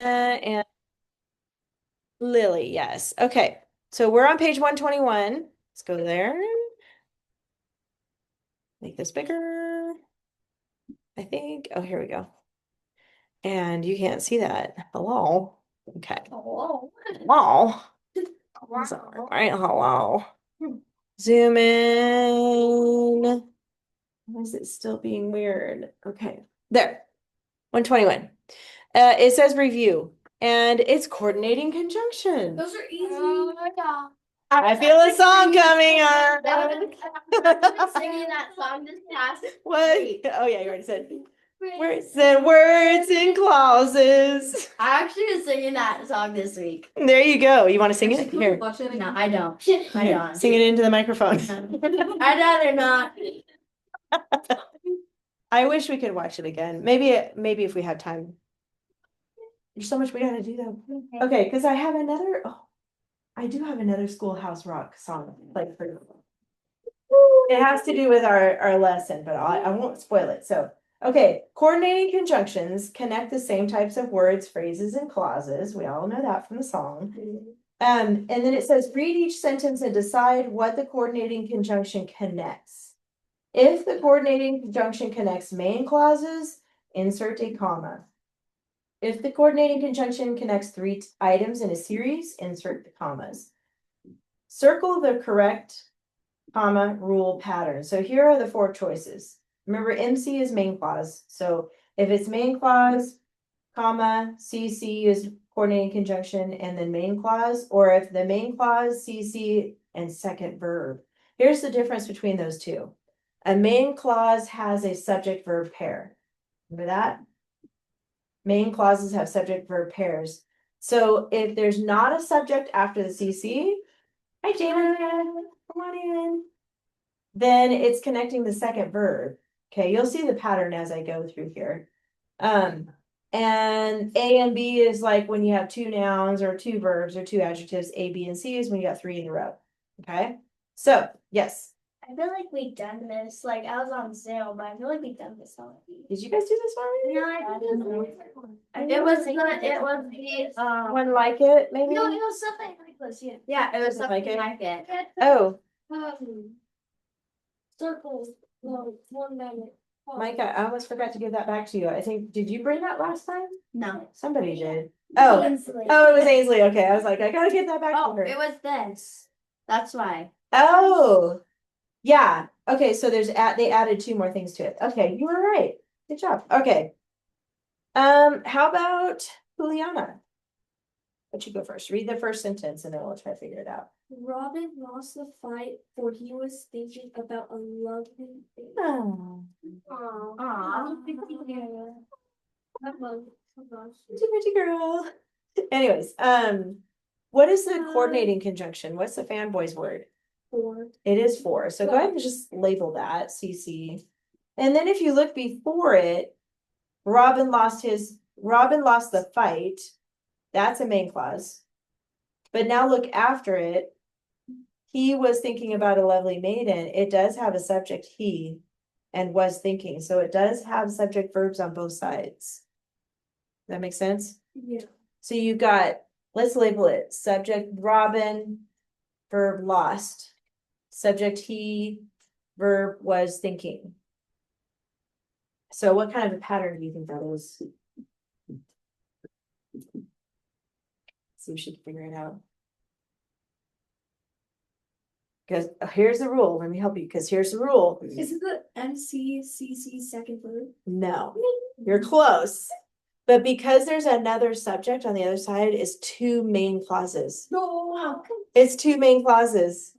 and Lily, yes. Okay, so we're on page 121. Let's go there. Make this bigger, I think. Oh, here we go. And you can't see that. Hello. Okay. Hello. Hello. All right, hello. Zoom in. Why is it still being weird? Okay, there. 121. It says review, and it's coordinating conjunction. Those are easy. Yeah. I feel a song coming on. Singing that song this past What? week. Oh yeah, you already said. Words and words and clauses. I actually was singing that song this week. There you go. You want to sing it? Here. No, I don't. I Here, don't. sing it into the microphone. I'd rather not. I wish we could watch it again. Maybe if we had time. There's so much we gotta do though. Okay, because I have another. Oh, I do have another Schoolhouse Rock song like for. It has to do with our lesson, but I won't spoil it. So, okay, coordinating conjunctions connect the same types of words, phrases, and clauses. We all know that from the song. And then it says, read each sentence and decide what the coordinating conjunction connects. If the coordinating conjunction connects main clauses, insert a comma. If the coordinating conjunction connects three items in a series, insert the commas. Circle the correct comma rule pattern. So here are the four choices. Remember, MC is main clause. So if it's main clause, comma, CC is coordinating conjunction, and then main clause, or if the main clause, CC, and second verb. Here's the difference between those two. A main clause has a subject verb pair. Remember that? Main clauses have subject verb pairs. So if there's not a subject after the CC, hi Jana, come on in. Then it's connecting the second verb. Okay, you'll see the pattern as I go through here. And A and B is like when you have two nouns or two verbs or two adjectives. A, B, and C is when you got three in a row. Okay, so yes. I feel like we've done this. Like I was on Zoom, but I feel like we've done this already. Did you guys do this already? No, I didn't. It was the One like it, maybe? No, it was something like this. Yeah. Yeah, it was something like it. Oh, Circles. No, 1 minute. Micah, I almost forgot to give that back to you. I think, did you bring that last time? No. Somebody did. Oh, Ainsley. oh, it was Ainsley. Okay, I was like, I gotta get that back to her. It was this. That's why. Oh, yeah. Okay, so they added two more things to it. Okay, you were right. Good job. Okay. How about Juliana? Let you go first. Read the first sentence and then we'll try to figure it out. Robin lost the fight, for he was thinking about a lovely thing. Oh, pretty girl. Anyways, what is the coordinating conjunction? What's the fanboy's word? For It is for. So go ahead and just label that CC. And then if you look before it, Robin lost the fight. That's a main clause. But now look after it. He was thinking about a lovely maiden. It does have a subject he and was thinking. So it does have subject verbs on both sides. That makes sense? yeah. So you've got, let's label it subject Robin, verb lost, subject he, verb was thinking. So what kind of a pattern do you think that is? So we should figure it out. Because here's the rule. Let me help you. Because here's the rule. Is it the MCCC second verb? No, you're close. But because there's another subject on the other side, is two main clauses. No. It's two main clauses.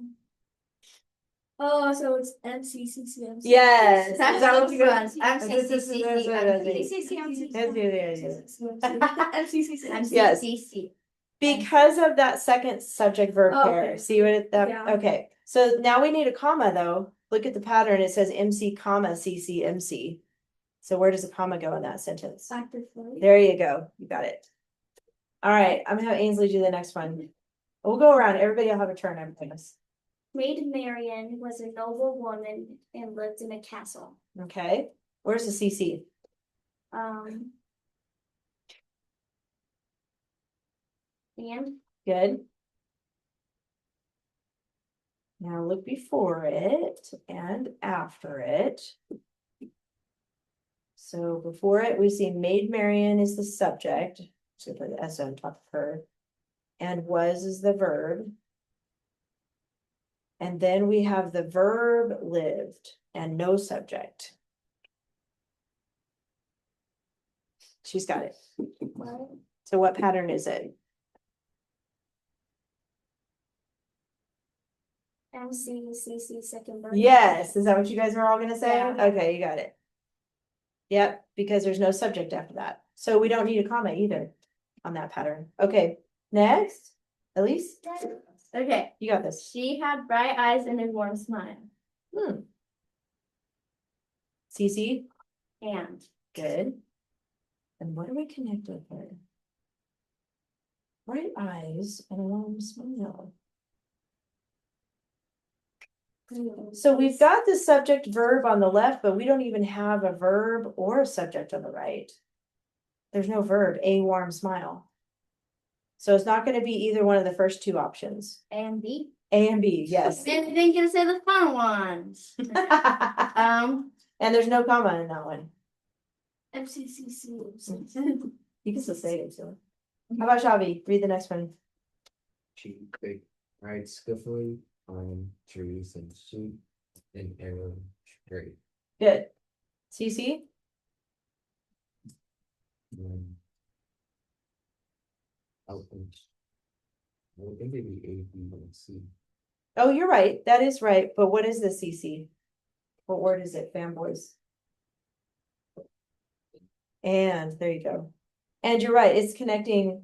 Oh, so it's MCCC. Yes. That's Is that what you got? MCCC. Because of that second subject verb Oh, pair. okay. See what that, Yeah. okay. So now we need a comma though. Look at the pattern. It says MC comma CC MC. So where does a comma go in that sentence? After flight. There you go. You got it. All right. I'm gonna have Ainsley do the next one. We'll go around. Everybody will have a turn, I promise. Maid Marian was a noble woman and lived in a castle. Okay. Where's the CC? And Good. Now look before it and after it. So before it, we see Maid Marian is the subject, so put the S on top of her. And was is the verb. And then we have the verb lived and no subject. She's got it. So what pattern is it? MC second verb. Yes, is that what you guys were all gonna say? Yeah. Okay, you got it. Yep, because there's no subject after that, so we don't need a comma either on that pattern. Okay, next, Elise, Okay. you got this. She had bright eyes and a warm smile. Cece, And good. And what do we connect with her? Bright eyes and a warm smile. So we've got the subject verb on the left, but we don't even have a verb or a subject on the right. There's no verb, a warm smile. So it's not gonna be either one of the first two options. A and B. A and B, yes. Then you can say the fun ones. And there's no comma in that one. MCCC. You can still say it, so. How about Shavi? Read the next one. She could ride skillfully on trees and shoot an arrow straight. Good. Cece? Out and I would think it'd be A, B, and C. Oh, you're right. That is right. But what is the CC? What word is it, fanboys? And there you go. And you're right. It's connecting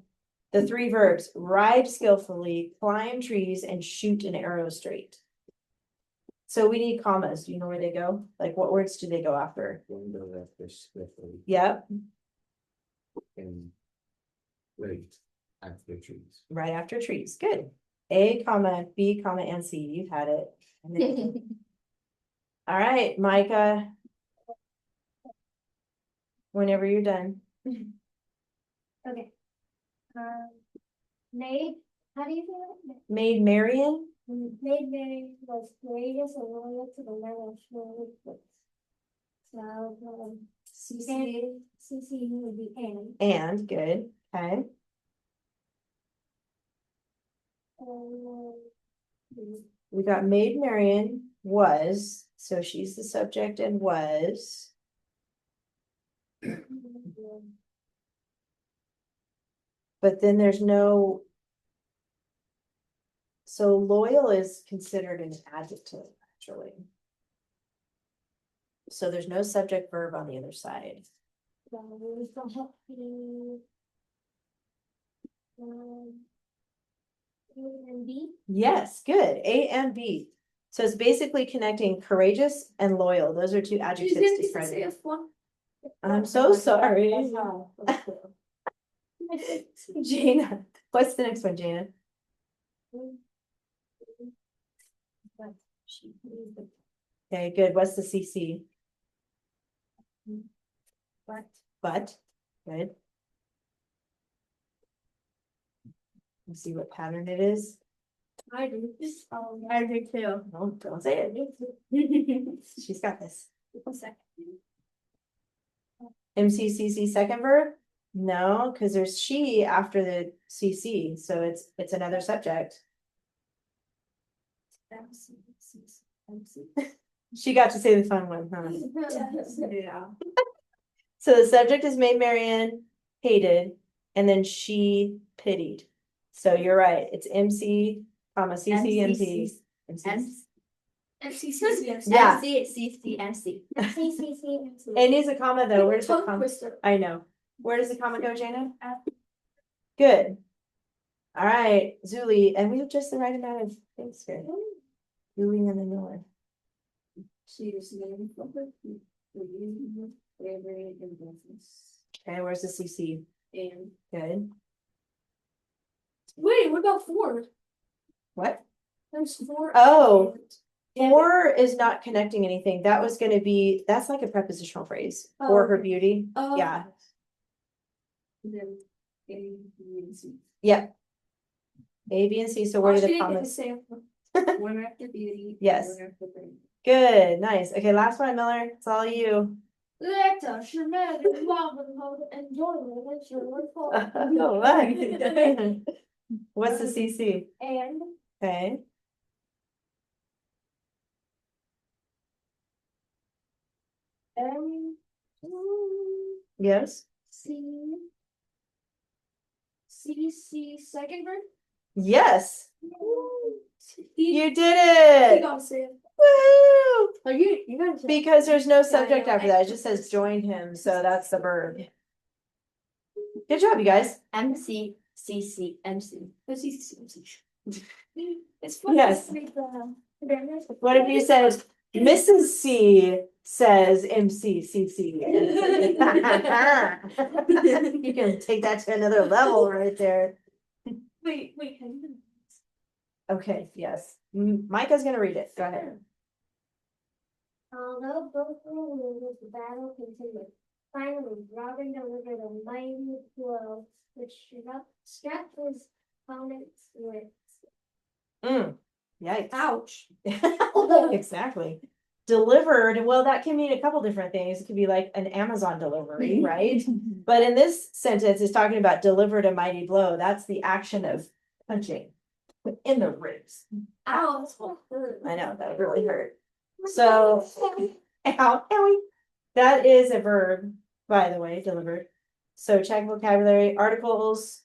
the three verbs: ride skillfully, climb trees, and shoot an arrow straight. So we need commas. Do you know where they go? Like what words do they go after? One goes after skillfully Yep, and right after trees. right after trees. Good. A comma, B comma, and C. You've had it. All right, Micah. Whenever you're done. Okay. Maid, how do you say Maid Marian? it? Maid Mary was courageous and loyal to the men of Shirley Woods. So, CC would be Anne. And good. Okay. We got Maid Marian was, so she's the subject and was. But then there's no. So loyal is considered an adjective, actually. So there's no subject verb on the other side. And B. Yes, good. A and B. So it's basically connecting courageous and loyal. Those are two adjectives to describe. I'm so sorry. Jana, what's the next one, Jana? Okay, good. What's the CC? But, good. Let's see what pattern it is. I do. I do too. No, don't say it. She's got this. MCCC second verb? No, because there's she after the CC, so it's another subject. She got to say the fun one, huh? Yeah. So the subject is Maid Marian, hated, and then she pitied. So you're right, it's MC, comma, CC, MC. MCCC. Yeah. MC. It needs a comma though, where's the Tongue comma? twister. I know, where does the comma go, Jana? Good. All right, Zuli, and we have just the right amount of things here. Zuli and the Miller. She is named for her bravery and business. Okay, where's the CC? And Good. wait, what about 4? What? There's 4. Oh. For is not connecting anything. That was gonna be, that's like a prepositional phrase. For her okay. beauty. Oh. Yeah. And then A, B, and C. Yeah. A, B, and C, so where Oh, do she the didn't get to commas? say One after beauty. Yes. One after brain. Good, nice. Okay, last one, Miller. It's all you. let us imagine love and hope and joy and Oh, what? What's the CC? And Okay, M yes, C C second verb. yes, He you did it. got to say it. Woohoo! Oh, you guys. Because there's no subject know. after that, it just says join him, so that's the verb. Good job, you guys. MC, CC, MC. It's easy to see. It's fun. Yes. to read the- What if you said Mrs. C says MCCC? You can take that to another level right there. Wait, can you? Okay, yes. Micah's gonna read it. Go ahead. Although both were wounded, the battle continued. Finally, Robin delivered a mighty blow, which struck his opponent's wrist. Yikes. Ouch. Exactly. Delivered, well, that can mean a couple different things. It could be like an Amazon delivery, right? But in this sentence, it's talking about delivered a mighty blow. That's the action of punching in the ribs. Ow. I know, that really hurt. So, ow, owie. That is a verb, by the way, delivered. So check vocabulary, articles.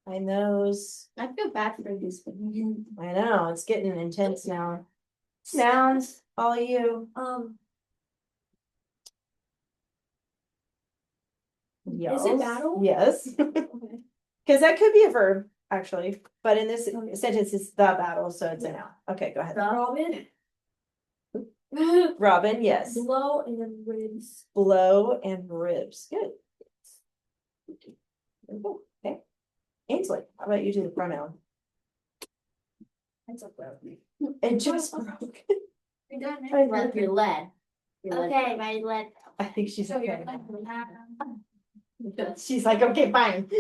Find those. I feel bad for this one. I know, it's getting intense now. Nouns, all you. Is it battle? Yes. Okay. Because that could be a verb, actually, but in this sentence, it's the battle, so it's a noun. Okay, go ahead. Robin. Robin, yes. Blow and then ribs. Blow and ribs. Good. Okay. Ainsley, how about you do the pronoun? That's a blow. It just broke. You're done, I right? love Your lead. Okay, my leg. I think she's So you're okay. done. She's like, okay, fine.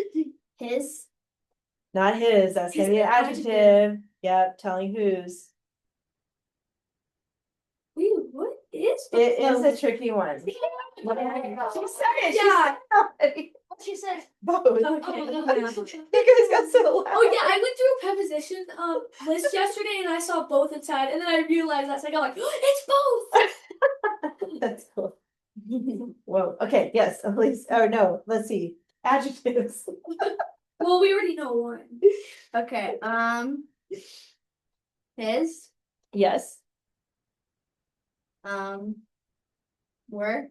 His. Not his, that's gonna be an adjective. Yep, telling whose. Wait, what is? It is a tricky one. She said it. Yeah. She said. Both. Okay. You guys got so loud. Oh yeah, I went through a preposition list yesterday and I saw both inside, and then I realized that, so I got like, it's both. That's cool. Whoa, okay, yes, at least, oh no, let's see, adjectives. Well, we already know one. Okay, his, Yes, were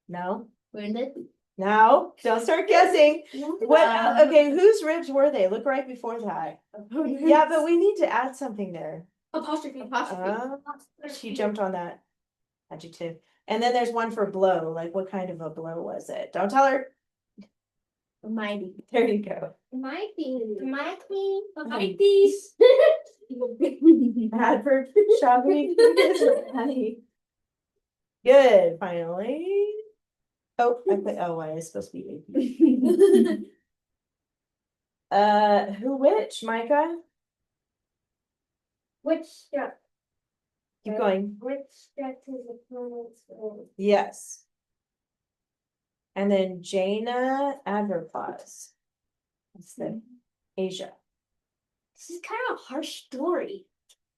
no, wounded. no, don't start guessing. What, Um, okay, whose ribs were they? Look right before that. Yeah, but we need to add something there. Apostrophe. She jumped on that adjective. And then there's one for blow, like what kind of a blow was it? Don't tell her. Mighty. There you go. Might be. These. Adverb shopping. Good, finally. Oh, I put LY is supposed to be AP. Who which, Micah? Which struck? Keep going. Which struck his opponent's wrist. Yes. And then Jaina adverb clause. That's the Asia. This is kind of a harsh story.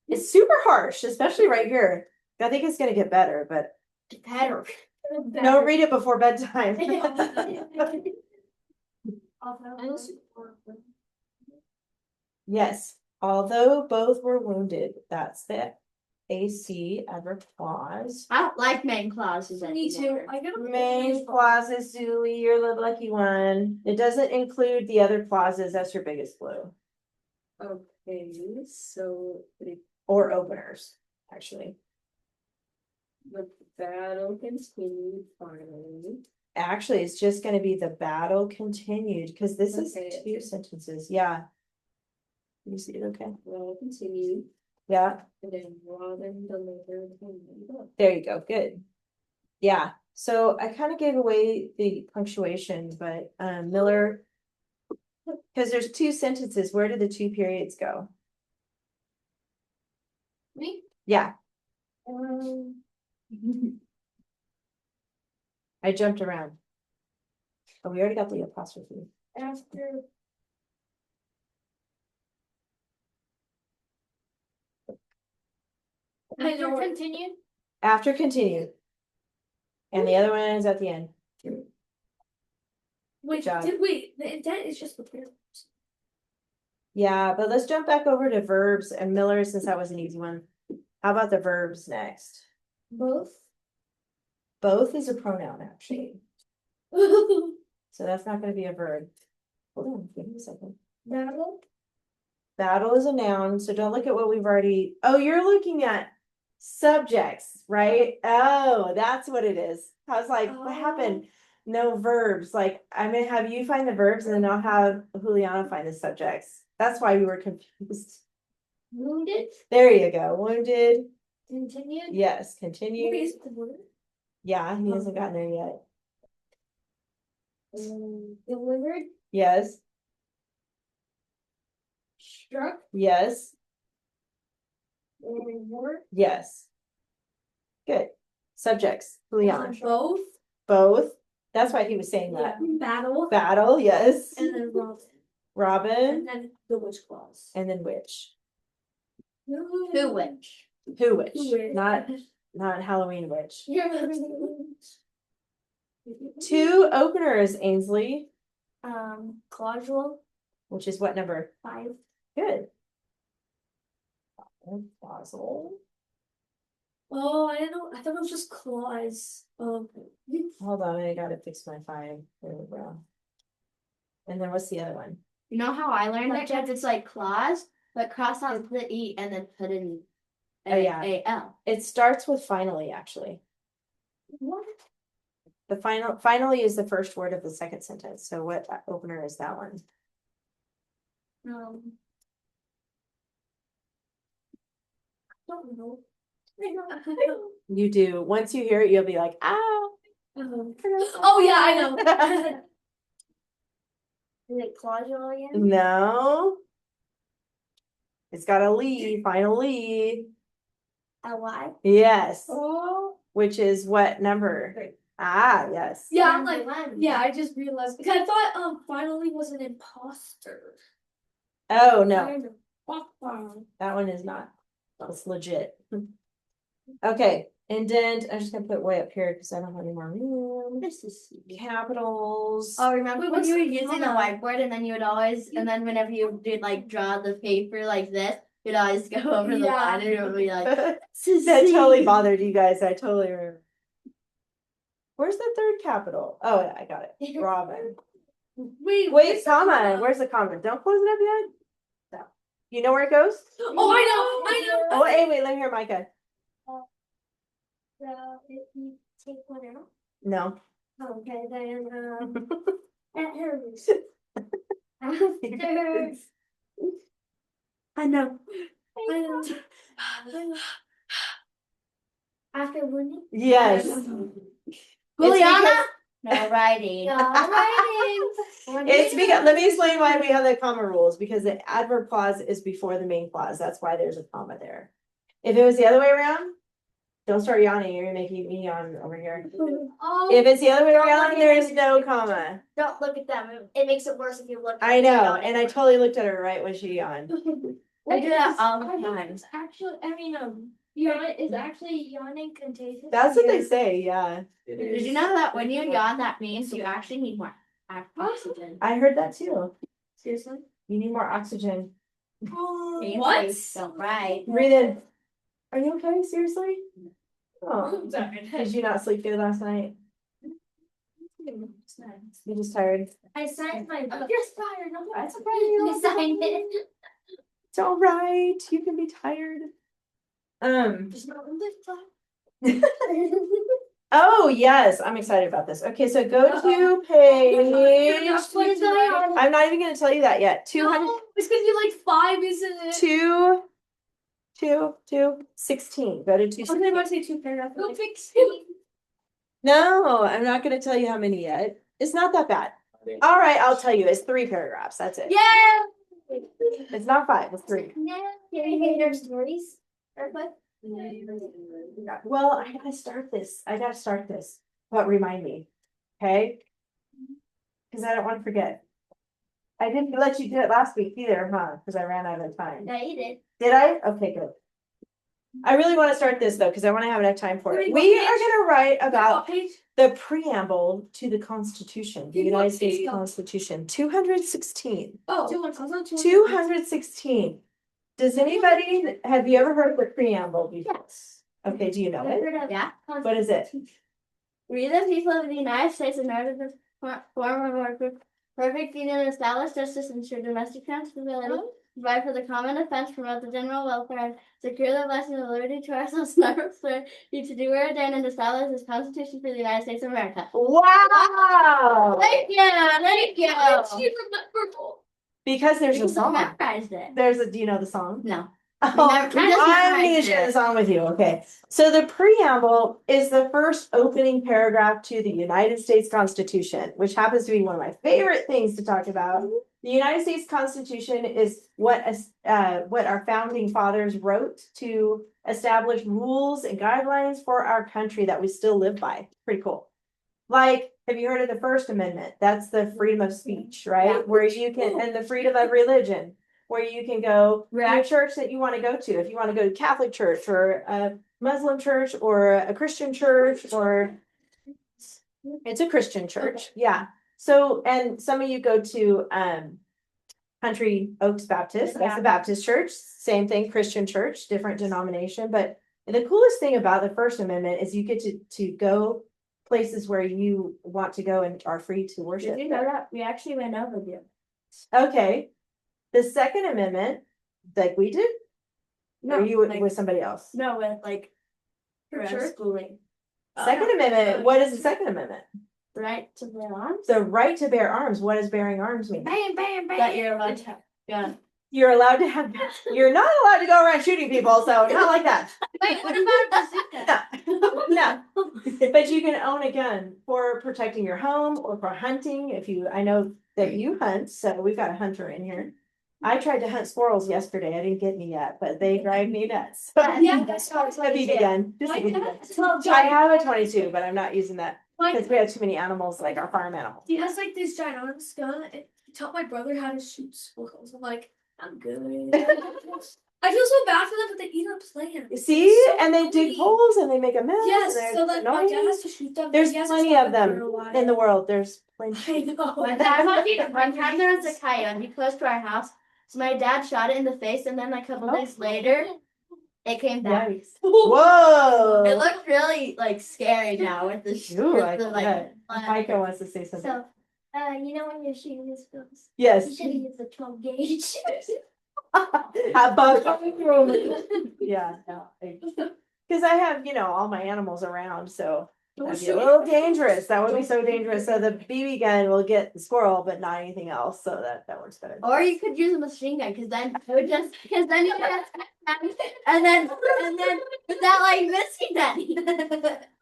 It's super harsh, especially right here. I think it's gonna get better, but Better. no, read it before bedtime. Yes, although both were wounded, that's the AC adverb clause. I don't like main clauses Me too. anymore. I got Main clauses, Julie, you're the lucky one. It doesn't include the other clauses. That's your biggest clue. Okay, so Or openers, actually. the battle continued finally. Actually, it's just gonna be the battle continued, because this is Okay. 2 sentences, yeah. You see it, okay? Battle continued, Yeah, and then Robin delivered him. there you go, good. Yeah, so I kind of gave away the punctuation, but Miller. Cause there's two sentences. Where did the two periods go? Me? Yeah, Um, I jumped around. Oh, we already got the apostrophe. after. I know it. Continue. After continue. And the other one is at the end. Wait, job. the intent is just the parents. Yeah, but let's jump back over to verbs and Miller, since that was an easy one. How about the verbs next? Both. Both is a pronoun, actually. So that's not gonna be a verb. Hold on, give me a second. Battle. Battle is a noun, so don't look at what we've already, oh, you're looking at subjects, right? Oh, that's what it is. I was like, what happened? No verbs, like, I'm gonna have you find the verbs and then I'll have Juliana find the subjects. That's why we were confused. Wounded. There you go, wounded, Continued. yes, What continue. is the word? Yeah, he hasn't gotten there yet. Delivered. Yes, Struck. yes, And war. yes. Good. Subjects, Juliana, Both. both. That's why he was saying that. Battle. Battle, yes. And then Robin. Robin, And then the witch claws. and then witch. Who witch? Who witch? Who witch? Not Halloween witch. Yeah. Two openers, Ainsley, Clausule. which is what number? 5. Good. Fossil. Oh, I didn't know. I thought it was just claws. Hold on, I gotta fix my 5. There we go. And then what's the other one? You know how I learned Like it? Because it's like claws, but cross out the E and then put in Oh, yeah. A-L. It starts with finally, actually. What? The finally is the first word of the second sentence. So what opener is that one? Don't know. You do. Once you hear it, you'll be like, ow. Oh yeah, I know. Is it clausule again? No. It's got a Lee, finally. L-Y? Yes. Oh. Which is what number? Ah, yes. Yeah, I'm like, One. yeah, I just realized because I thought finally was an imposter. Oh, no, Kind of. that one is not. That's legit. Okay, indent. I'm just gonna put way up here because I don't have any more room. This is Capitals. Oh, remember Wait, when what's you were the using the comma? whiteboard and then you would always, and then whenever you did like draw the paper like this, you'd always go over the Yeah. line and it would be like, That "This is totally C." bothered you guys. I totally remember. Where's the third capital? Oh, yeah, I got it. Robin. Wait, Wait, comma. Where's the comma? Don't close it up yet. No. You know where it goes? Oh, I know. Oh, wait, let me hear Micah. So if you take one out. No. Okay, then at hers. After. I know. After winning. Yes. Juliana? because- No writing. It's because, let me explain why we have the comma rules, because the adverb clause is before the main clause. That's why there's a comma there. If it was the other way around, don't start yawning. You're making me yawn over here. Oh. If it's the other way around, there's no comma. Don't look at them. It makes it worse if you look. I know, and I totally looked at her right when she yawned. I do that all the time. It's actually, yawn is actually yawning contagious. That's what they say, yeah. Did you know that when you yawn, that means you actually need more oxygen? I heard that too. Seriously? You need more oxygen. What? Don't write. Breathe in. Are you okay? Seriously? Oh, Sorry. did you not sleep good last night? You just tired? I signed my book. You're tired. No, That's okay. I signed it. It's all right. You can be tired. Just not in this time. Oh, yes, I'm excited about this. Okay, so go to You're page. not supposed to write. I'm not even gonna tell you that yet. 200, No, it's gonna be like 5, isn't it? 16. Go to I was 216. about to say 2 paragraphs. Go fix No, I'm not gonna tell you how many yet. It's not that bad. All right, I'll tell you, it's 3 paragraphs, that's it. Yeah. It's not 5, it's 3. Can you hear your stories? Or what? Well, I gotta start this, but remind me, okay? Cause I don't wanna forget. I didn't let you do it last week either, huh? Cause I ran out of time. No, you did. Did I? Okay, good. I really wanna start this though, cause I wanna have enough time for it. Wait, what We page? are gonna write about Page? the preamble to the Constitution, the In what United States page? Constitution, 216. Oh, 216. Does anybody, have you ever heard of the preamble before? Yes. Okay, do you know I've it? heard of Yeah. What is it? We the people of the United States in order to form a more perfect union, establish justice, ensure domestic tranquility, provide for the common defense, promote the general welfare, and secure the blessing of liberty to ourselves and our swear to do or ordain and establish this Constitution for the United States of America. Wow! Thank you, thank you. She remembered. Because there's a Because I song. memorized it. Do you know the song? No. Oh, never- we just I'm gonna memorized share it. the song with you, okay? So the preamble is the first opening paragraph to the United States Constitution, which happens to be one of my favorite things to talk about. The United States Constitution is what our founding fathers wrote to establish rules and guidelines for our country that we still live by. Pretty cool. Like, have you heard of the First Amendment? That's the freedom of speech, right? Yeah. Where you can, and the freedom of religion, where you can go to a Right. church that you want to go to. If you want to go to Catholic church or a Muslim church or a Christian church, or it's a Christian church, yeah. So, and some of you go to Country Oaks Baptist, that's Yeah. a Baptist church, same thing, Christian church, different denomination. But the coolest thing about the First Amendment is you get to go places where you want to go and are free to worship. Did you know that? We actually went over there. Okay. The Second Amendment, like we did, or you with somebody else? No, with like For for sure. schooling. Second Amendment, what is the Second Amendment? Right to bear arms. The right to bear arms. What does bearing arms mean? Bam, bam, bam. That you're allowed to have gun. You're allowed to have, you're not allowed to go around shooting people, so not like that. Wait, what about a bazooka? No, but you can own a gun for protecting your home or for hunting. If you, I know that you hunt, so we've got a hunter in here. I tried to hunt squirrels yesterday. I didn't get any yet, but they drive me nuts. Yeah, that's how it's A BB gun, just a My BB dad gun. has a I have a 22, but I'm not using that My because we have too many animals, like our farm animals. he has like this ginormous gun. And he taught my brother how to shoot squirrels. I'm like, I'm good. I feel so bad for them, but they eat our plants. See, It's so and they dig funny. holes and they make a mess. Yes, and so they're like my dad annoying. has to shoot them. There's He has to plenty stop of them them for a while. in the world. There's I plenty. know. One time there was a coyote close to our house, so my dad shot it in the face, and then a couple days later, it came back. Yikes. Whoa. It looked really like scary now with the Ooh, I the, bet. blood. Micah wants to say something. So, you know when you're shooting these films, Yes. you should use the 12 gauge. Yeah, no. Because I have, all my animals around, so that'd be a little dangerous. That would be so dangerous. So the BB gun will get the squirrel, but not anything else. So that works better. Or you could use a machine gun, because then it would just you just and then without like missing any.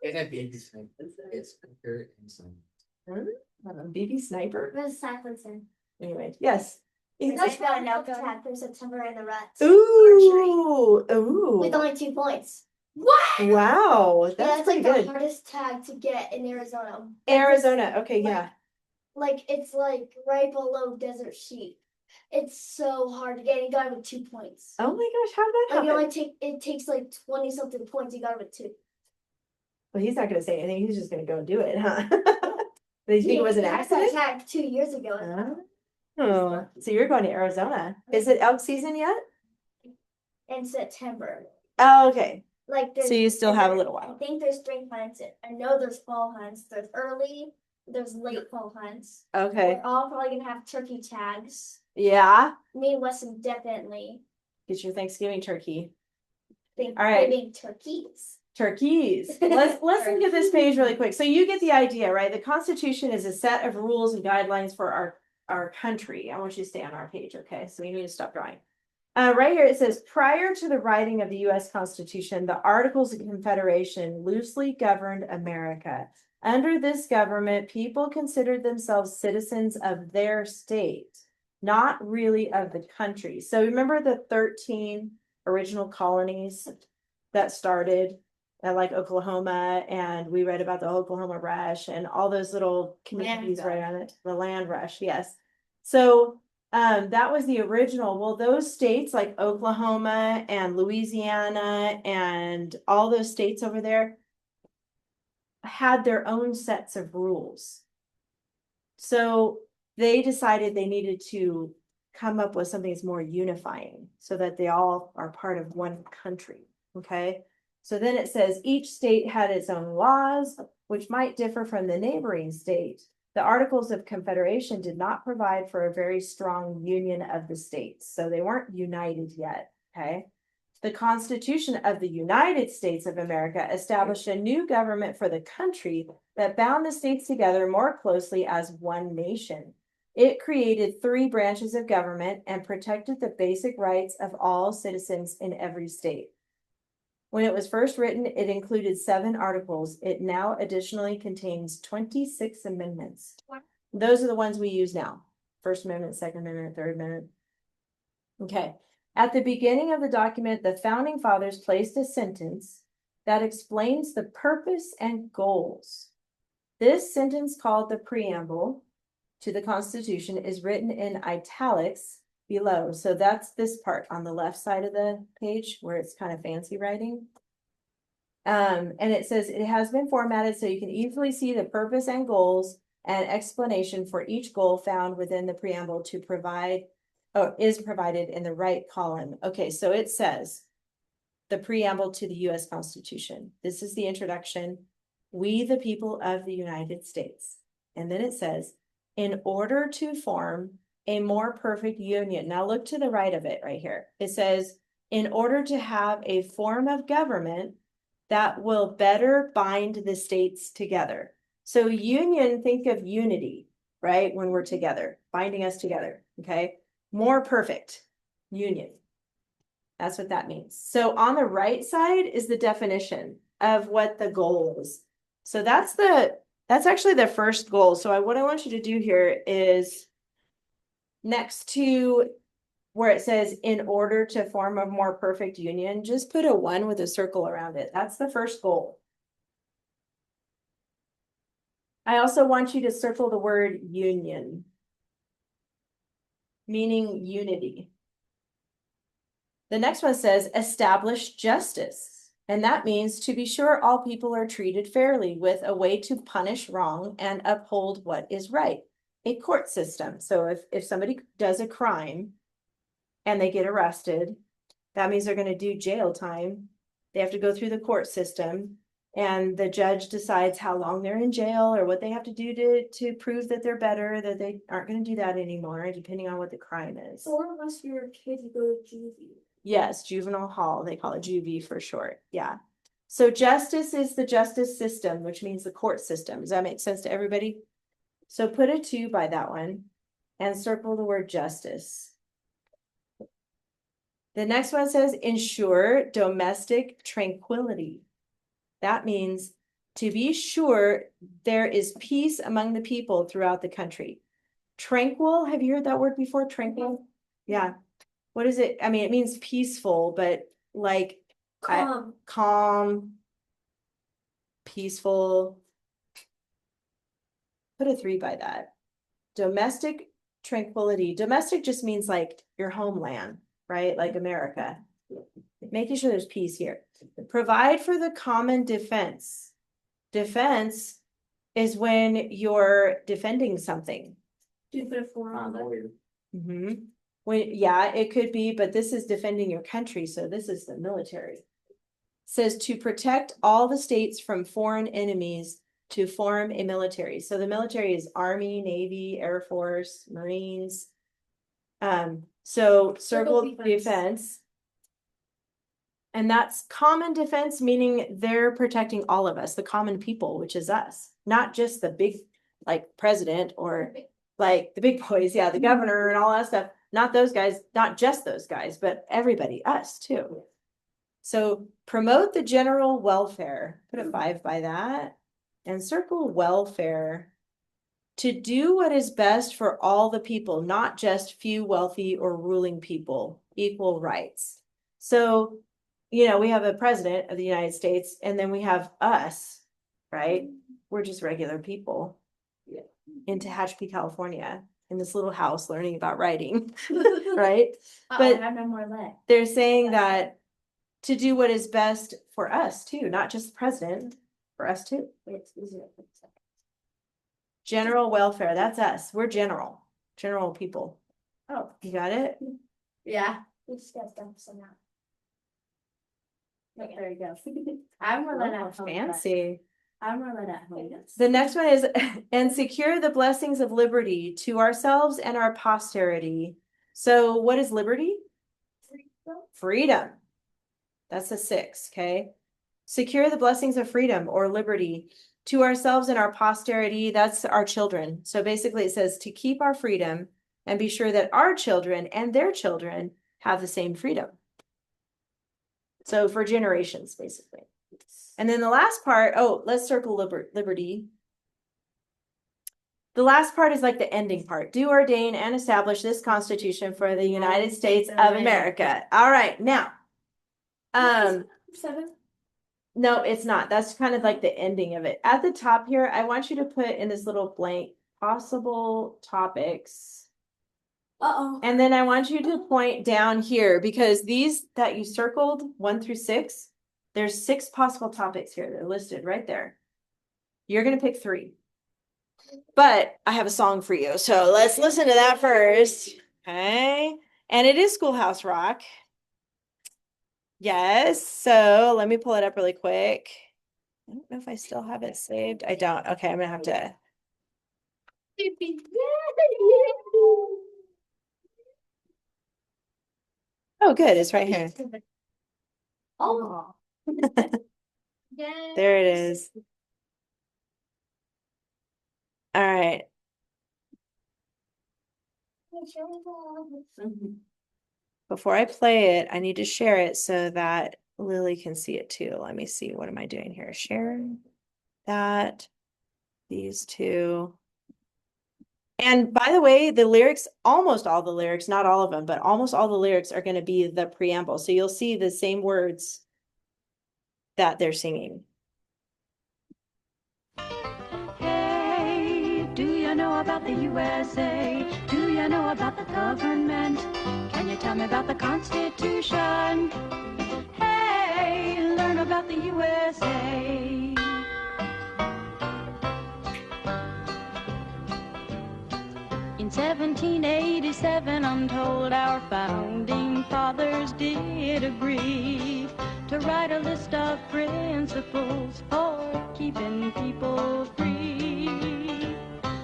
It's a big thing. It's quicker and some. BB sniper. The silencer. Anyway, yes. That's got a no tag through September in the ruts. Ooh, With ooh. only 2 points. Wow, Yeah, that's it's like pretty the good. hardest tag to get in Arizona. Arizona, okay, yeah. Like it's like right below Desert Sheep. It's so hard to get. You got it with 2 points. Oh my gosh, how did that Like happen? it takes like 20 something points. You got it with 2. Well, he's not gonna say anything. He's just gonna go and do it, huh? Did you think it was an He had that accident? tag 2 years ago. Oh, so you're going to Arizona. Is it elk season yet? In September. Oh, okay. Like there's, So you still have a there- little I while. think there's spring hunts. I know there's fall hunts. There's early. There's late fall hunts. Okay. We're all probably gonna have turkey tags. Yeah. Me and Weston definitely. Get your Thanksgiving turkey. Think All right. giving turkeys. Turkeys. Let's look at this page really quick. So you get the idea, right? The Constitution is a set of rules and guidelines for our country. I want you to stay on our page, okay? So you need to stop drawing. Right here it says, prior to the writing of the U.S. Constitution, the Articles of Confederation loosely governed America. Under this government, people considered themselves citizens of their state, not really of the country. So remember the 13 original colonies that started at like Oklahoma, and we read about the Oklahoma Rush and all those little communities Land right on it, the land rush, yes. So that was the original. Well, those states like Oklahoma and Louisiana and all those states over there had their own sets of rules. So they decided they needed to come up with something that's more unifying so that they all are part of one country. Okay. So then it says each state had its own laws, which might differ from the neighboring state. The Articles of Confederation did not provide for a very strong union of the states, so they weren't united yet. Okay. The Constitution of the United States of America established a new government for the country that bound the states together more closely as one nation. It created 3 branches of government and protected the basic rights of all citizens in every state. When it was first written, it included 7 articles. It now additionally contains 26 amendments. Those are the ones we use now. First Amendment, Second Amendment, Third Amendment. Okay. At the beginning of the document, the founding fathers placed a sentence that explains the purpose and goals. This sentence, called the preamble to the Constitution, is written in italics below. So that's this part on the left side of the page where it's kind of fancy writing. And it says it has been formatted so you can easily see the purpose and goals and explanation for each goal found within the preamble to provide, is provided in the right column. Okay, so it says the preamble to the US Constitution. This is the introduction. We, the people of the United States. And then it says, in order to form a more perfect union. Now look to the right of it right here. It says, in order to have a form of government that will better bind the states together. So union, think of unity, right? When we're together, binding us together, okay? More perfect union. That's what that means. So on the right side is the definition of what the goal is. So that's actually the first goal. So what I want you to do here is next to where it says in order to form a more perfect union, just put a 1 with a circle around it. That's the first goal. I also want you to circle the word union, meaning unity. The next one says establish justice. And that means to be sure all people are treated fairly with a way to punish wrong and uphold what is right. A court system. So if somebody does a crime and they get arrested, that means they're going to do jail time. They have to go through the court system, and the judge decides how long they're in jail or what they have to do to prove that they're better, that they aren't going to do that anymore, depending on what the crime is. Or unless you're a kid, you go to juvie. Yes, juvenile hall. They call it juvie for short. Yeah. So justice is the justice system, which means the court system. Does that make sense to everybody? So put a 2 by that one and circle the word justice. The next one says ensure domestic tranquility. That means to be sure there is peace among the people throughout the country. Tranquil, have you heard that word before? Tranquil? Yeah. What is it? I mean, it means peaceful, but like calm, peaceful. Put a 3 by that. Domestic tranquility. Domestic just means like your homeland, right? Like America. Making sure there's peace here. Provide for the common defense. Defense is when you're defending something. Do you put a 4 on there? Yeah, it could be, but this is defending your country, so this is the military. It says to protect all the states from foreign enemies to form a military. So the military is Army, Navy, Air Force, Marines. So circle defense. And that's common defense, meaning they're protecting all of us, the common people, which is us, not just the big, like president or like the big boys. Yeah, the governor and all that stuff. Not those guys, not just those guys, but everybody, us too. So promote the general welfare. Put a 5 by that. and circle welfare. To do what is best for all the people, not just few wealthy or ruling people, equal rights. So, we have a president of the United States, and then we have us, right? We're just regular people. Yeah. In Tehachapi, California, in this little house learning about writing, right? I But have no more legs. they're saying that to do what is best for us too, not just the president, for us too. It's easier for the second. General welfare, that's us. We're general people. Oh, You got it? yeah. We just got stuff so now. Oh, there you go. I'm more than Oh, at home. fancy. I'm more than at home. The next one is, and secure the blessings of liberty to ourselves and our posterity. So what is liberty? Freedom. That's a 6, okay? Secure the blessings of freedom or liberty to ourselves and our posterity. That's our children. So basically it says to keep our freedom and be sure that our children and their children have the same freedom. So for generations, basically. And then the last part, let's circle liberty. The last part is like the ending part. Do ordain and establish this Constitution for the United States of America. All right, now. 7. No, it's not. That's kind of like the ending of it. At the top here, I want you to put in this little blank possible topics. Uh-oh. And then I want you to point down here because these that you circled 1 through 6, there's 6 possible topics here. They're listed right there. You're going to pick 3. But I have a song for you. So let's listen to that first. Okay. And it is Schoolhouse Rock. Yes. So let me pull it up really quick. I don't know if I still have it saved. I don't. Okay. I'm going to have to. Oh, good. It's right here. Oh. There it is. All right. Before I play it, I need to share it so that Lily can see it too. Let me see. What am I doing here? Share that. These 2. And by the way, the lyrics, almost all the lyrics, not all of them, but almost all the lyrics are going to be the preamble. So you'll see the same words that they're singing. Hey, do you know about the USA? Do you know about the government? Can you tell me about the Constitution? Hey, learn about the USA. In 1787, I'm told our founding fathers did agree to write a list of principles for keeping people free.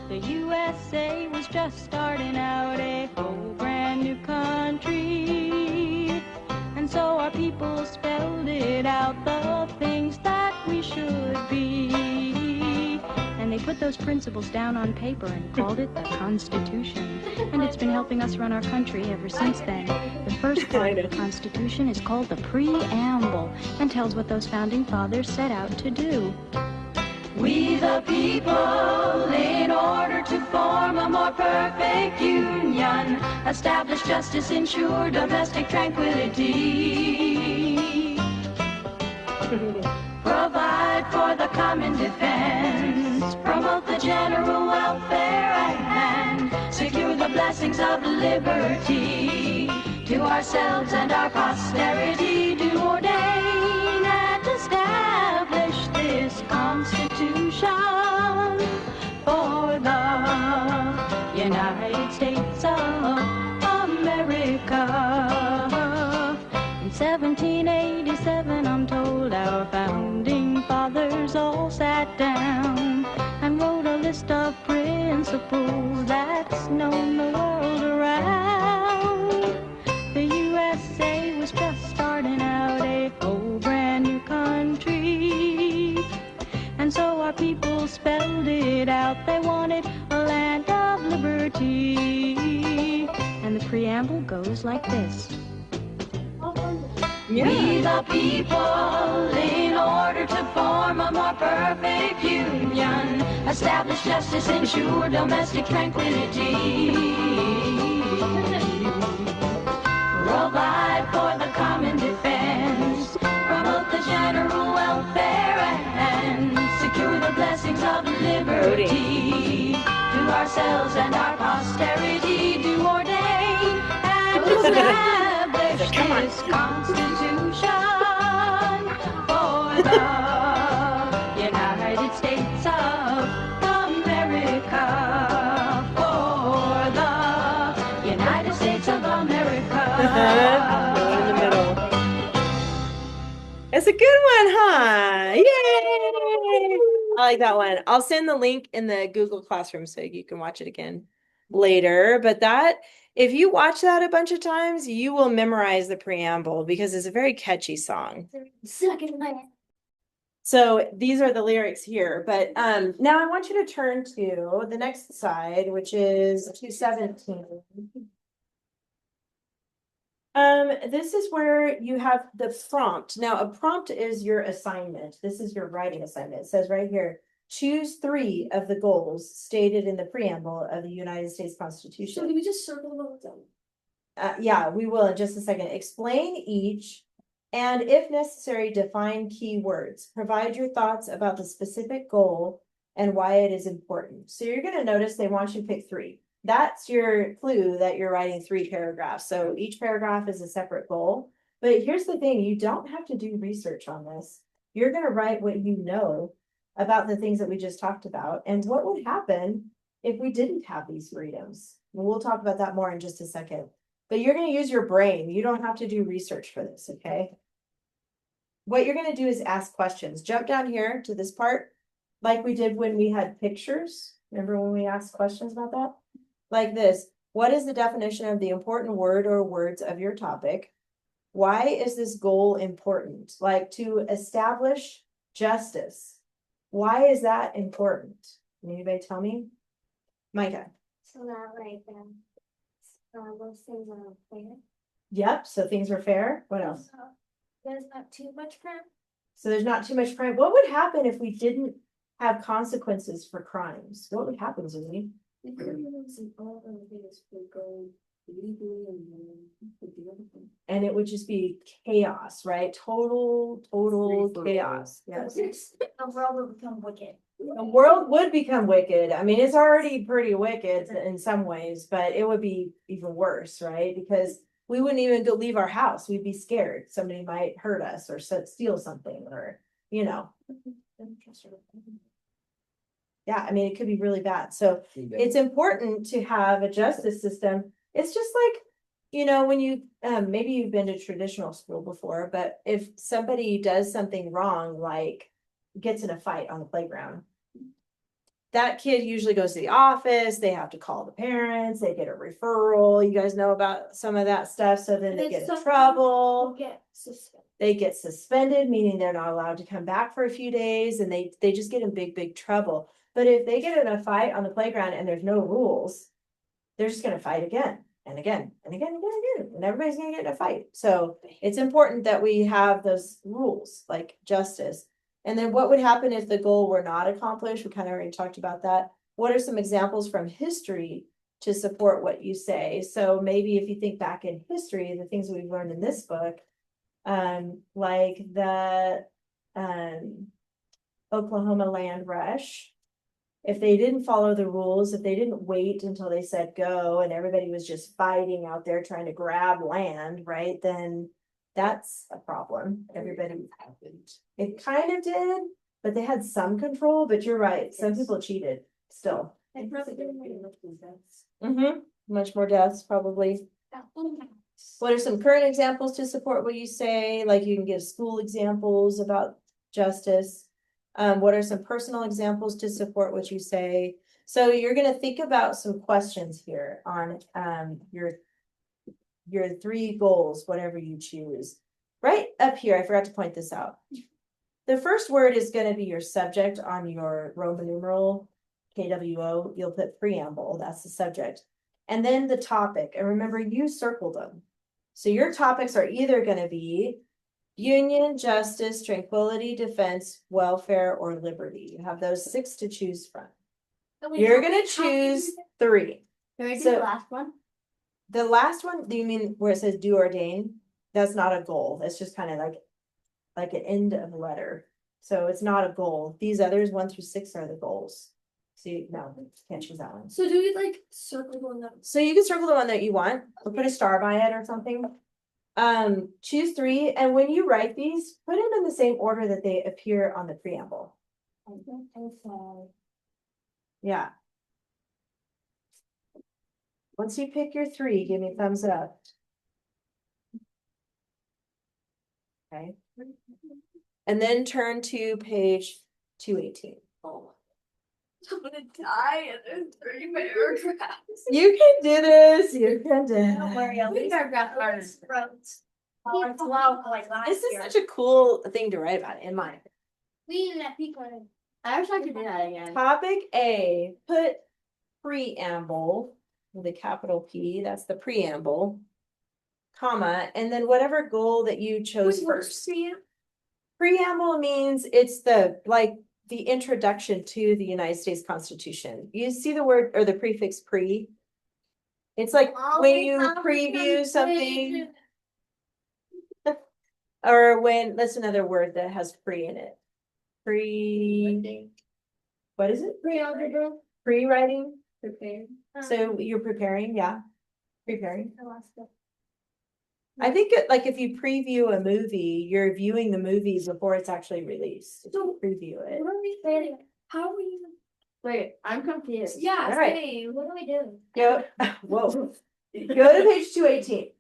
The USA was just starting out a whole brand new country, and so our people spelled it out, the things that we should be. And they put those principles down on paper and called it the Constitution. And it's been helping us run our country ever since then. The first part of the Constitution is called the Preamble and tells what those founding fathers set out to do. We the people, in order to form a more perfect union, establish justice, ensure domestic tranquility, provide for the common defense, promote the general welfare at hand, secure the blessings of liberty to ourselves and our posterity, do ordain and establish this Constitution for the United States of America. In 1787, I'm told our founding fathers all sat down and wrote a list of principles that's known the world around. The USA was just starting out a whole brand new country, and so our people spelled it out. They wanted a land of liberty, and the preamble goes like this. We the people, in order to form a more perfect union, establish justice, ensure domestic tranquility, provide for the common defense, promote the general welfare, and secure the blessings of liberty. To ourselves and our posterity do ordain and establish this Constitution for the United States of America. For the United States of America. Go in the middle. It's a good one, huh? Yay! I like that one. I'll send the link in the Google Classroom so you can watch it again later. But that, if you watch that a bunch of times, you will memorize the preamble because it's a very catchy song. Second line. So these are the lyrics here, but now I want you to turn to the next side, which is 217. This is where you have the prompt. Now, a prompt is your assignment. This is your writing assignment. It says right here, choose 3 of the goals stated in the preamble of the United States So Constitution. do we just circle them all down? Yeah, we will in just a second. Explain each, and if necessary, define key words. Provide your thoughts about the specific goal and why it is important. So you're going to notice they want you to pick 3. That's your clue that you're writing 3 paragraphs. So each paragraph is a separate goal. But here's the thing, you don't have to do research on this. You're going to write what you know about the things that we just talked about and what would happen if we didn't have these freedoms. We'll talk about that more in just a second. But you're going to use your brain. You don't have to do research for this, okay? What you're going to do is ask questions. Jump down here to this part, like we did when we had pictures. Remember when we asked questions about that? Like this, what is the definition of the important word or words of your topic? Why is this goal important? Like to establish justice. Why is that important? Can anybody tell me? Micah. So that like those things are fair. Yep, so things were fair. What else? So there's not too much crime. So there's not too much crime. What would happen if we didn't have consequences for crimes? What would happen, Susie? The criminals and all of this would go legally and then would do everything. And it would just be chaos, right? Total Free for chaos. Yes. The world will become wicked. The world would become wicked. I mean, it's already pretty wicked in some ways, but it would be even worse, right? Because we wouldn't even go leave our house. We'd be scared. Somebody might hurt us or steal something or, you know. Yeah, I mean, it could be really bad. So it's important to have a justice system. It's just like, you know, when you, maybe you've been to traditional school before, but if somebody does something wrong, like gets in a fight on the playground, that kid usually goes to the office, they have to call the parents, they get a referral. You guys know about some of that stuff. So then they get in trouble. Get suspended. They get suspended, meaning they're not allowed to come back for a few days and they just get in big trouble. But if they get in a fight on the playground and there's no rules, they're just gonna fight again and again and again and again, and everybody's gonna get in a fight. So it's important that we have those rules like justice. And then what would happen if the goal were not accomplished? We kind of already talked about that. What are some examples from history to support what you say? So maybe if you think back in history, the things we've learned in this book, like the Oklahoma land rush. If they didn't follow the rules, if they didn't wait until they said go and everybody was just fighting out there trying to grab land, right? Then that's a problem. Everybody happened. It kind of did, but they had some control, but you're right. Some people cheated still. And probably didn't get enough of deaths. Mm-hmm. Much more deaths, probably. What are some current examples to support what you say? Like you can give school examples about justice. What are some personal examples to support what you say? So you're going to think about some questions here on your 3 goals, whatever you choose. Right up here, I forgot to point this out. The first word is going to be your subject on your Roman numeral KWO. You'll put preamble, that's the subject. And then the topic, and remember you circled them. So your topics are either going to be Union, justice, tranquility, defense, welfare, or liberty. You have those 6 to choose from. And we You're have gonna to have choose to- 3. Can we do So- the last one? The last one, do you mean where it says do ordain? That's not a goal. That's just kind of like an end of a letter. So it's not a goal. These others, 1 through 6 are the goals. So no, can't choose that one. So do we like circle one that? So you can circle the one that you want, or put a star by it or something. Choose 3, and when you write these, put them in the same order that they appear on the preamble. Yeah. Once you pick your 3, give me a thumbs up. Okay. And then turn to page 218. Oh. I'm gonna die in there's 3 paragraphs. You can do this, you can do Don't worry, I'll it. leave our graph card. This is such a cool thing to write about in mine. We didn't have people. I wish I could do that again. Topic A, put preamble with a capital P, that's the preamble, comma, and then whatever goal that you chose first. Preamble means it's the, like, the introduction to the United States Constitution. You see the word or the prefix pre? It's like when you preview something, or when, that's another word that has pre in it. What is it? Pre-algebra. Pre-writing? Prepared. So you're preparing, yeah, preparing. I think like if you preview a movie, you're viewing the movie before it's actually released. If you preview it. What are we saying? How are we even? Wait, I'm confused. Yeah, All right. same. What do we do? Go, whoa, go to page 218.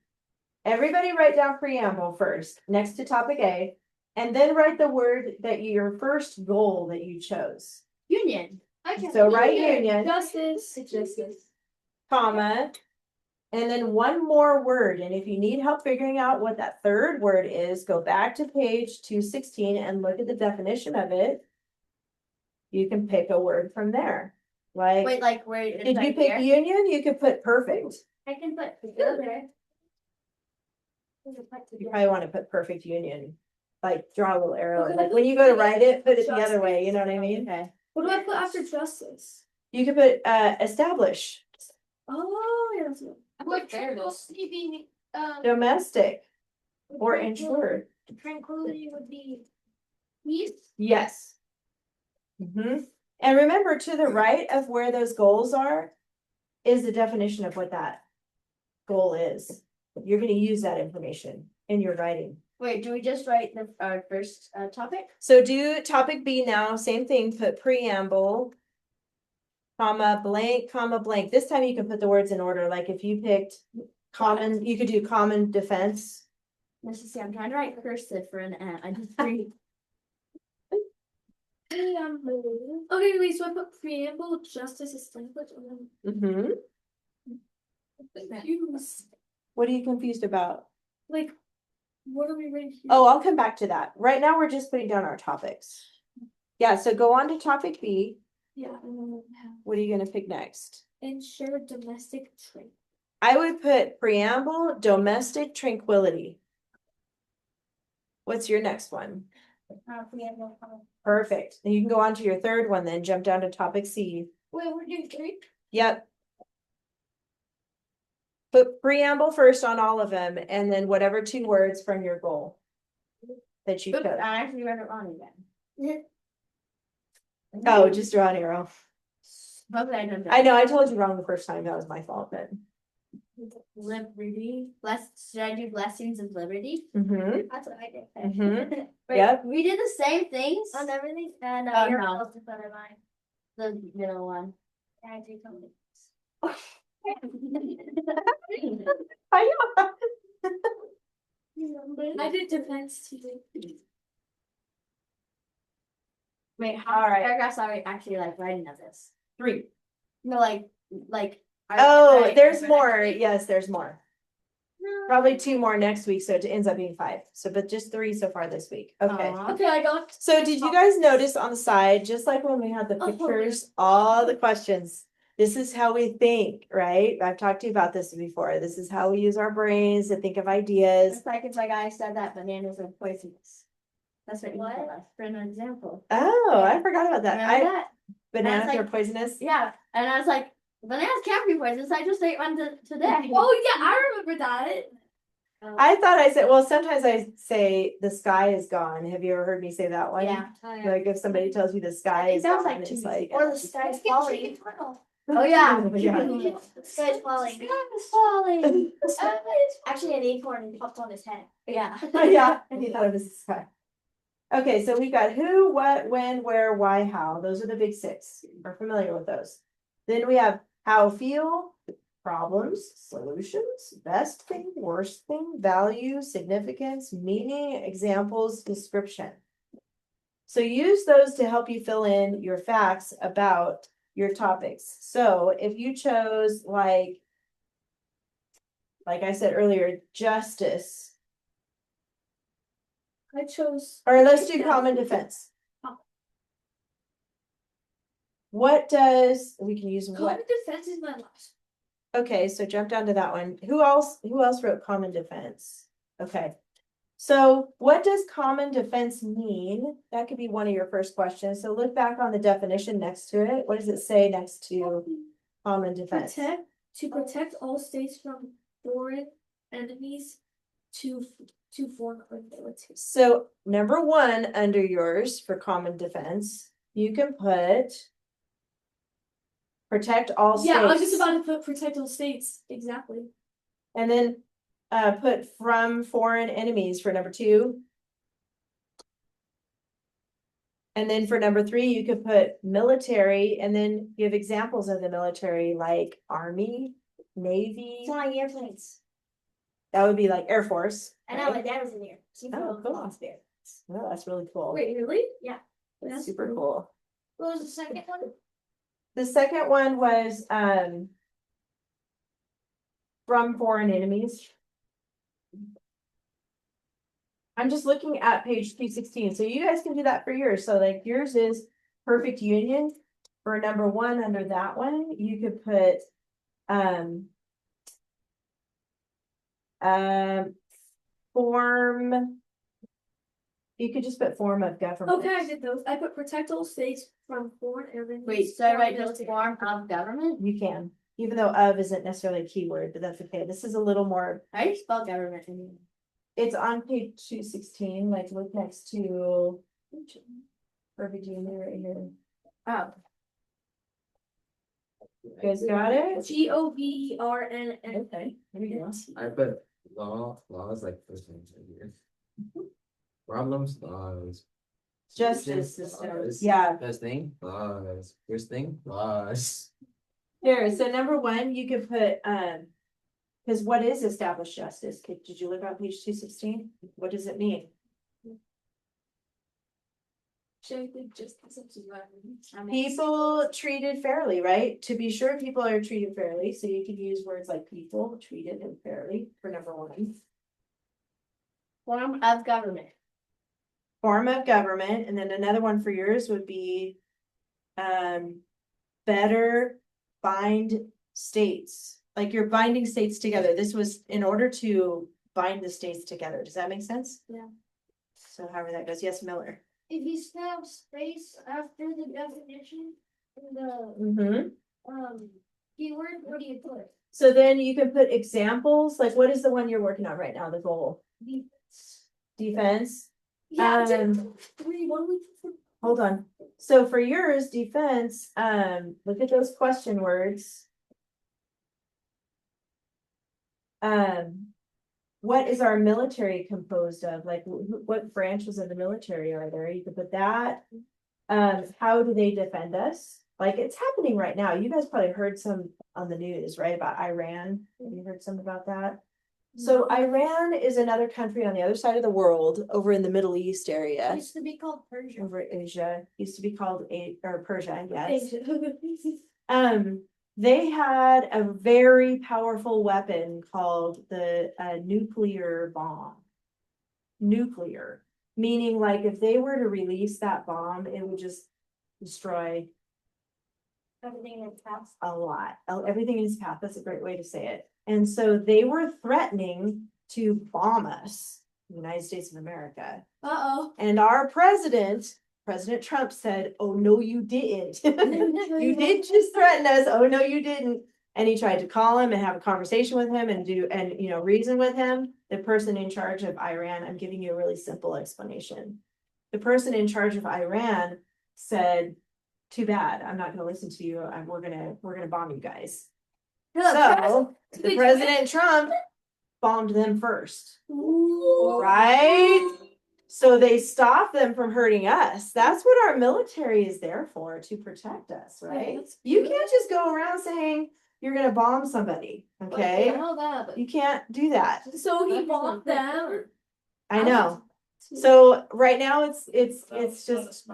Everybody write down preamble first, next to topic A, and then write the word that your first goal that you chose. Union. So write union, Justice. comma, and then one more word. And if you need help figuring out what that third word is, go back to page 216 and look at the definition of it. You can pick a word from there. Like, Wait, like where? it's did you right pick here? union? You could put perfect. I can put together. You probably want to put perfect union. Like draw a little arrow. Like when you go to write it, put it the other way. You know what I mean? Okay. What do I put after justice? You could put establish, Oh, yeah. That's what. What tranquility be, domestic, or insured. tranquility would be peace. Yes. And remember, to the right of where those goals are is the definition of what that goal is. You're going to use that information in your writing. Wait, do we just write the our first topic? So do topic B now, same thing, put preamble, comma, blank, comma, blank. This time you can put the words in order, like if you picked common, you could do common defense. Let's just see, I'm trying to write cursive for an I did 3. Okay, wait, so I put preamble, justice, established, and then confused. What are you confused about? Like, what are we writing here? Oh, I'll come back to that. Right now, we're just putting down our topics. Yeah, so go on to topic B. Yeah, and then we have What are you gonna pick next? ensure domestic trade. I would put preamble, domestic tranquility. What's your next one? Preamble. Perfect. Then you can go on to your third one, then jump down to topic C. Wait, we're doing 3? Yep. Put preamble first on all of them, and then whatever 2 words from your goal that you Oops, put. I actually read it wrong again. Oh, just draw an arrow. Hopefully I don't do I know, I told you wrong the first time. That was my fault, but. Liberty. Should I do blessings of liberty? Mm-hmm. That's what I did. Mhm. Wait, Yep. we did the same things. On everything? Oh, You're no. supposed to put it mine. The middle one. I do something. I did defense too. Wait, how All right. many paragraphs are we actually like writing of this? 3. No, like. Oh, right, there's right. more. Yes, there's more. Probably 2 more next week, so it ends up being 5. So, but just 3 so far this week. Okay. Aw. Okay, I got. So did you guys notice on the side, just like when we had the Oh, pictures, all the questions? This is how we think, right? I've talked to you about this before. This is how we use our brains to think of ideas. It's like if a guy said that bananas are poisonous. That's what you What? told us for an example. Oh, I forgot about that. Remember that? Bananas That's are like- poisonous. Yeah, and I was like, bananas can't be poisonous. I just ate one today. Oh yeah, I remember that. I thought I said, well, sometimes I say the sky is gone. Have you ever heard me say that one? Yeah. Like if somebody tells you the sky is That was gone, like it's 2 like. or the sky's Let's get falling. chicken tunnel. Oh yeah. Yeah. The sky's falling. Sky's falling. Actually, an acorn popped on his head. Yeah. Yeah, and he thought it was the sky. Okay, so we've got who, what, when, where, why, how. Those are the big six. We're familiar with those. Then we have how feel, problems, solutions, best thing, worst thing, value, significance, meaning, examples, description. So use those to help you fill in your facts about your topics. So if you chose like I said earlier, justice, I chose. or let's do common defense. What does, we can use Common what? defense is my last. Okay, so jump down to that one. Who else wrote common defense? Okay. So what does common defense mean? That could be one of your first questions. So look back on the definition next to it. What does it say next to common defense? Protect all states from foreign enemies to foreign abilities. So number one under yours for common defense, you can put protect all states. Yeah, I was just about to put protect all states. Exactly. And then put from foreign enemies for number two. And then for number three, you could put military and then give examples of the military like Army, Navy. Flying airplanes. That would be like Air Force. I know my dad was in here. Oh, cool. Oh, that's really cool. Wait, really? Yeah. That's super cool. What was the second one? The second one was from foreign enemies. I'm just looking at page 216. So you guys can do that for yours. So like yours is perfect union. For number one under that one, you could put form. You could just put form of government. Okay, I did those. I put protect all states from foreign enemies. Wait, so I foreign write just military. form of government? You can, even though of isn't necessarily a keyword, but that's okay. This is a little more, How do you spell government? it's on page 216, like look next to perfect union right here. Oh, You guys got it? GOVERNN. Okay, here we go. I put laws like first names right here. Problems, laws. Justice Solutions, system, laws. yeah. Best thing, laws. Worst thing, laws. Here, so number one, you could put, because what is established justice? Did you look on page 216? What does it mean? People treated fairly, right? To be sure, people are treated fairly, so you could use words like people treated and fairly for number one. form of government. Form of government, and then another one for yours would be better bind states, like you're binding states together. This was in order to bind the states together. Does that make sense? Yeah. So however that goes, yes, Miller. If you have space after the definition, in the Mm-hmm. keyword, what do you put? So then you can put examples, like what is the one you're working on right now, the goal? Defense. Yeah, I did Um, three. What do we put? Hold on. So for yours, defense, look at those question words. What is our military composed of? Like, what branches of the military are there? You could put that. How do they defend us? Like, it's happening right now. You guys probably heard some on the news, right? About Iran. Have you heard some about that? So Iran is another country on the other side of the world, over in the Middle East It area, used to be called Persia. over Asia, used to be called Persia, yes. Thanks. They had a very powerful weapon called the nuclear bomb. Nuclear, meaning like if they were to release that bomb, it would just destroy everything in its path. a lot. Everything in its path. That's a great way to say it. And so they were threatening to bomb us, the United States of America. Uh-oh. And our president, President Trump said, "Oh, no, you didn't. You didn't just threaten us. Oh, no, you didn't." And he tried to call him and have a conversation with him and reason with him. The person in charge of Iran, I'm giving you a really simple explanation. The person in charge of Iran said, "Too bad. I'm not going to listen to you. We're gonna bomb you guys." So the President Trump bombed them first, right? So they stopped them from hurting us. That's what our military is there for, to protect us, right? that's You can't just go around saying you're gonna bomb somebody, okay? I know that, but. You can't do that. So he bombed them. I know. So right now it's just,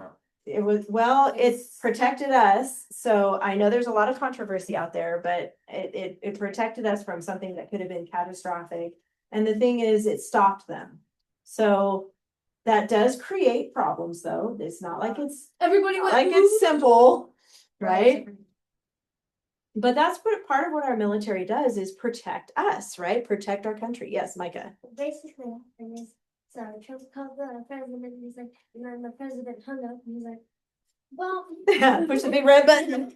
it was, well, it's protected us. So I know there's a lot of controversy out there, but it protected us from something that could have been catastrophic. And the thing is, it stopped them. So that does create problems though. It's not like it's Everybody went like it's simple, right? But that's what part of what our military does is protect us, right? Protect our country. Yes, Micah. Basically, and he's, so Trump called the president, he's like, and then the president hung up, and he's like, well. Push the big red button.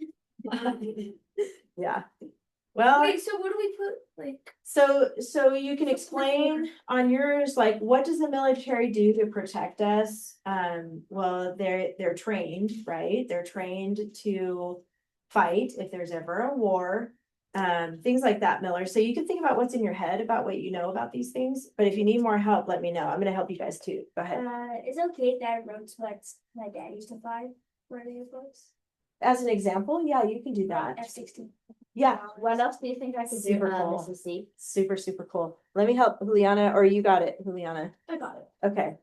Yeah. Well, Wait, so what do we put like so you can explain on yours, like, what does the military do to protect us? Well, they're trained, right? They're trained to fight if there's ever a war, things like that, Miller. So you can think about what's in your head about what you know about these things. But if you need more help, let me know. I'm gonna help you guys too. Go ahead. It's okay that I wrote what my dad used to fly for the airports. As an example, yeah, you can do that. F-16. Yeah, What else do you think I could do, Super cool. Mrs. C? super, super cool. Let me help Juliana, or you got it, Juliana. I got it. Okay.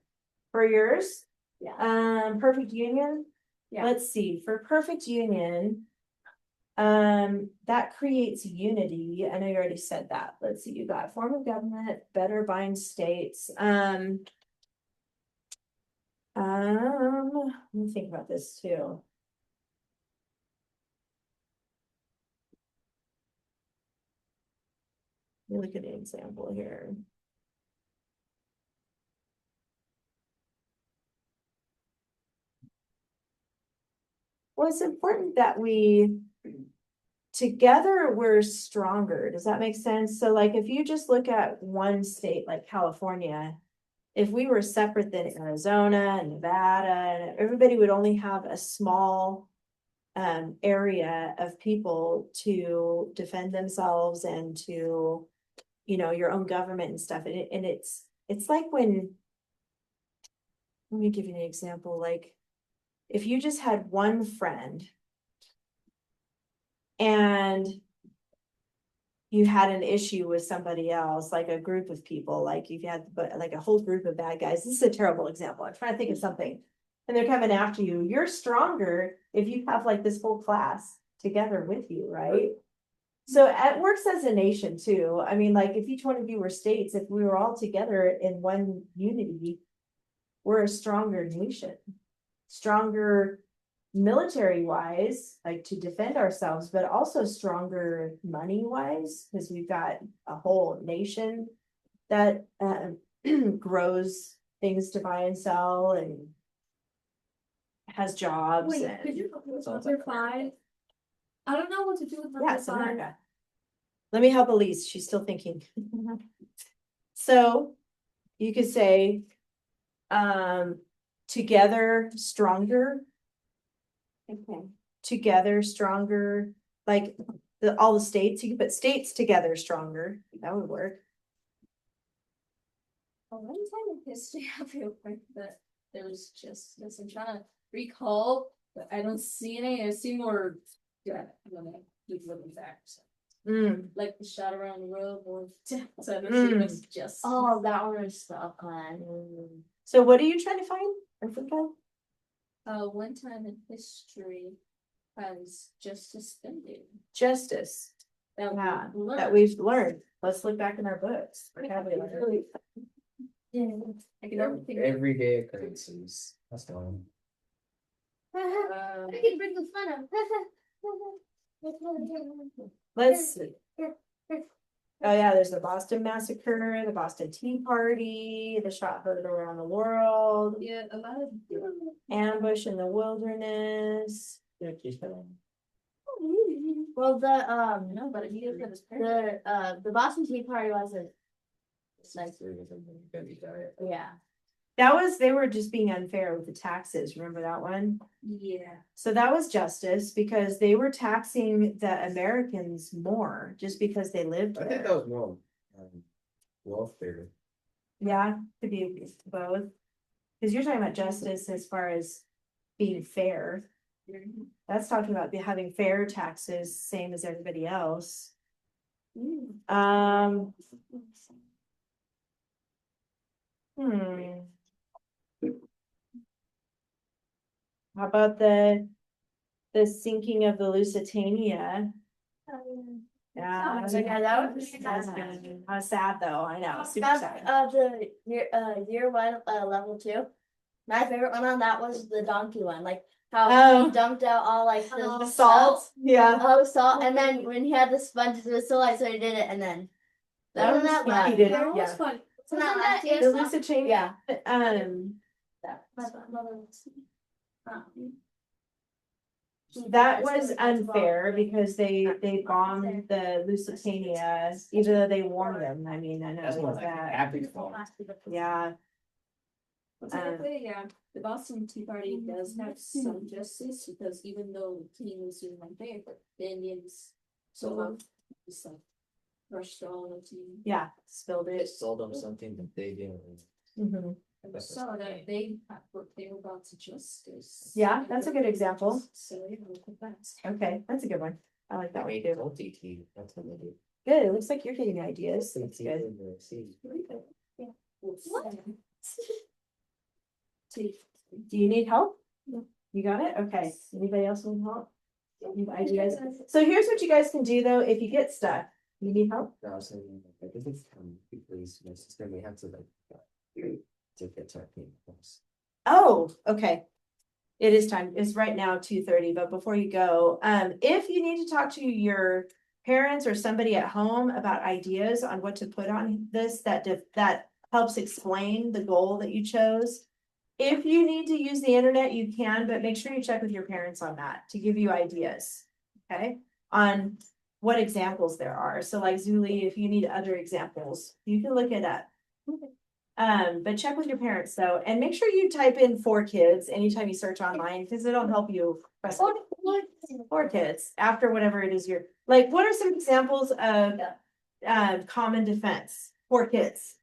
For yours, Yeah. perfect union. Yeah. Let's see, for perfect union, that creates unity. I know you already said that. Let's see, you got form of government, better bind states. Let me think about this too. Let me look at an example here. Well, it's important that together we're stronger. Does that make sense? So like, if you just look at one state like California, if we were separate than Arizona and Nevada, and everybody would only have a small area of people to defend themselves and to, your own government and stuff. And it's like when, let me give you an example. Like, if you just had one friend and you had an issue with somebody else, like a group of people, like you've had like a whole group of bad guys. This is a terrible example. I'm trying to think of something. And they're coming after you. You're stronger if you have like this whole class together with you, right? So it works as a nation too. I mean, like if each one of you were states, if we were all together in one unity, we're a stronger nation. Stronger military wise, like to defend ourselves, but also stronger money wise, because we've got a whole nation that grows things to buy and sell and has jobs. Wait, and could you help me with number 5? I don't know what to do with number yes, 5. America. Let me help Elise. She's still thinking. So you could say, together stronger. Okay. Together stronger, like all the states. You could put states together stronger. That would work. One time in history, I feel like that there was just this. I'm trying to recall, but I don't see any. I see more. Yeah, when I keep looking back. So. Like the shot around the world or so it was just. Oh, that one is stuck on. So what are you trying to find? Or think of? One time in history has justice ended. Justice. That That we've learned. Let's look back in our books. What have we learned? I can never think. Everyday occurrences. That's one. I can bring the fun up. Let's see. Oh yeah, there's the Boston Massacre, the Boston Tea Party, the shot heard around the world, Yeah, a lot of. ambush in the wilderness. Well, No, but he did his parents. the Boston Tea Party wasn't like, yeah. They were just being unfair with the taxes. Remember that one? Yeah. So that was justice because they were taxing the Americans more just because they lived I think there. that was more, welfare. Yeah, could be both. Cause you're talking about justice as far as being fair. That's talking about having fair taxes, same as everybody else. Hmm. How about the sinking of the Lusitania? Yeah, Yeah, that was that's sad. good. How sad though, I know, super About, sad. the year one, level 2. My favorite one on that was the donkey one, like how Oh. he dumped out all like The salt, yeah. Oh, salt, and then when he had the sponge, it was so light, so he did it, and then. That Wasn't was that fun. He last did, year? yeah. fun. Wasn't that last The year? Lusitania, that was unfair because they bombed the Lusitania, even though they warned them, I mean, I know That's more like that, happy fall. yeah. Technically, yeah, the Boston Tea Party does have some justice because even though the king was doing unfair, the Indians just like rushed all the tea. Yeah, spilled They it. sold them something that they didn't. Mhm. So that they were brought to justice. Yeah, that's a good example. So you know, that's. Okay, that's a good one. I like that one you do. Multi tea, that's what they do. Good, it looks like you're getting ideas, that's Tea good. in the sea. Do you need help? You got it? Okay, anybody else need help? You have ideas? So here's what you guys can do though, if you get stuck, you need help? No, I was saying, I think it's because my sister may have to like, to get to our payment. Oh, okay. It is time, it's right now 2:30, but before you go, if you need to talk to your parents or somebody at home about ideas on what to put on this, that helps explain the goal that you chose. If you need to use the internet, you can, but make sure you check with your parents on that to give you ideas. Okay, on what examples there are. So like Zuli, if you need other examples, you can look it up. But check with your parents though, and make sure you type in 4 kids anytime you search online, because it'll help you. 4 kids after whatever it is you're, like, what are some examples of common defense? 4 kids.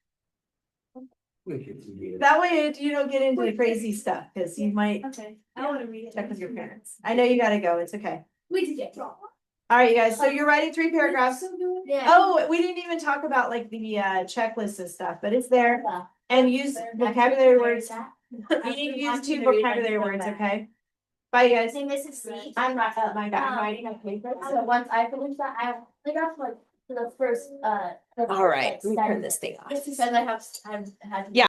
That way you don't get into the crazy stuff, because you might Okay, I wanna read it. check with your parents. I know you gotta go, it's okay. We did get wrong. All right, you guys, so you're writing 3 paragraphs. Yeah. Oh, we didn't even talk about like the checklists and stuff, but it's there. Yeah. And use vocabulary words. You need to use 2 vocabulary words, okay? Bye, you guys. Hey, Mrs. C, I'm not, I'm writing a paper, so once I finish that, I got like the first, All right, let me turn this thing off. Because I had to. Yeah.